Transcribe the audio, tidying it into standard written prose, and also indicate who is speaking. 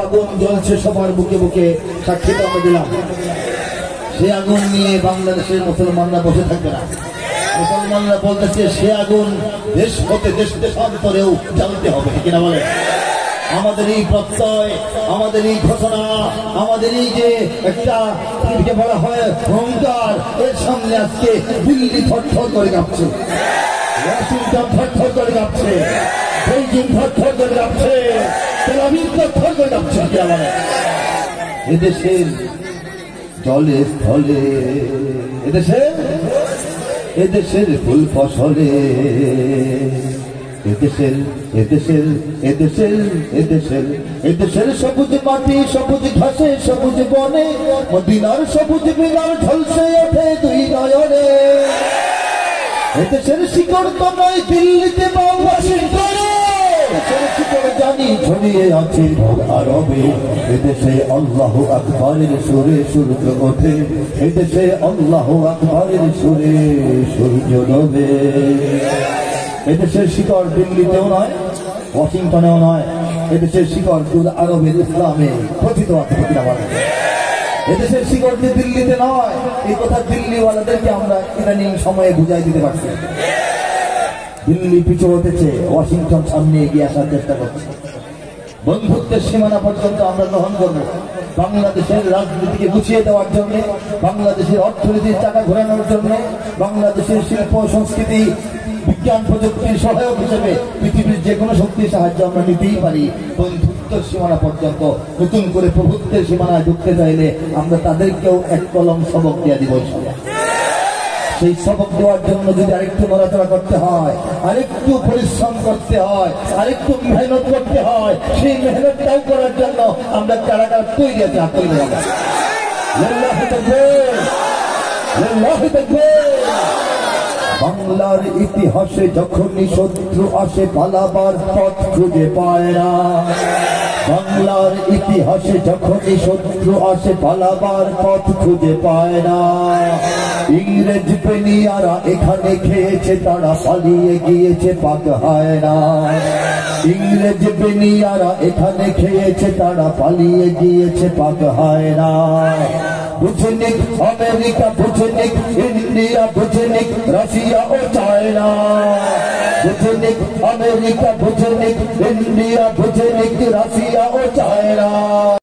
Speaker 1: আগুন জ্বলছে সবার বুকে বুকে, সাক্ষী আমরা দিলাম। সে আগুন নিয়ে বাংলাদেশের মুসলমানরা বসে থাকবে না। মুসলমানরা বলতেছে সে আগুন দেশ হতে দেশ দেশান্তরেও জ্বালতে হবে, কিনা বলে? আমাদের এই প্রত্যয়, আমাদের এই ঘোষণা, আমাদের এই যে একটা বলা হয় অহংকার, এর সামনে আজকে দিল্লি থরথর করে কাঁপছে, ওয়াশিংটন থরথর করে কাঁপছে, বেইজিং থরথর করে কাঁপছে, তেল আবিব থরথর করে কাঁপছে। কি বলে? এদেশের জলে স্থলে, এদেশের ফুল ফসলে, এদেশের সবুজ মাটি, সবুজ ঘাসে, সবুজ বনে, মদিনার সবুজ মিনার ঝলসে ওঠে দুই নয়নে। এদেশের শিকড় তো নয় দিল্লিতে বা ওয়াশিংটনে, এদেশের শিকড় জানি ছড়িয়ে আছে আরবে। এদেশে আল্লাহু আকবারের সুরে সূর্য ওঠে, এদেশে আল্লাহু আকবারের সুরে সূর্য ডোবে। এদেশের শিকড় দিল্লিতেও নয়, ওয়াশিংটনেও নয়, এদেশের শিকড় আরবের ইসলামে কথিত আছে। এদেশের শিকড় যে দিল্লিতে নয়, এই কথা দিল্লিওয়ালাদেরকে আমরা ইদানিং সময়ে বুঝাই দিতে পারছি। দিল্লি পিছু হতেছে, ওয়াশিংটন সামনে এগিয়ে আসার চেষ্টা করছে। বন্ধুত্বের সীমানা পর্যন্ত আমরা গ্রহণ করবো। বাংলাদেশের রাজনীতিকে গুছিয়ে দেওয়ার জন্য, বাংলাদেশের অর্থনীতির চাকা ঘোরানোর জন্য, বাংলাদেশের শিল্প সংস্কৃতি বিজ্ঞান প্রযুক্তির সহায়ক হিসেবে পৃথিবীর যে কোনো শক্তির সাহায্য আমরা নিতেই পারি। বন্ধুত্বের সীমানা পর্যন্ত নতুন করে প্রভুত্বের সীমানায় ঢুকতে চাইলে আমরা তাদেরকেও এক কলম সবক দিয়ে দিব। সেই সবক দেওয়ার জন্য যদি আরেকটু নড়াচড়া করতে হয়, আরেকটু পরিশ্রম করতে হয়, আরেকটু মেহনত করতে হয়, সেই মেহনতটাও করার জন্য আমরা কারাগার তৈরি আছে। বাংলার ইতিহাসে যখনই শত্রু আসে পালাবার পথ খুঁজে পায় না, বাংলার ইতিহাসে যখনই শত্রু আসে পালাবার পথ খুঁজে পায় না। ইংরেজ পেনিয়ারা এখানে খেয়েছে, তারা পালিয়ে গিয়েছে পাক হয় না। ইংরেজ পেনিয়ারা এখানে খেয়েছে, তারা পালিয়ে গিয়েছে পাক হয় না। বুঝনিক আমেরিকা, বুঝনিক ইন্ডিয়া, বুঝনিক রাশিয়া ও চায়না, বুঝনিক আমেরিকা, বুঝনিক ইন্ডিয়া, বুঝনিক রাশিয়া ও চায়না।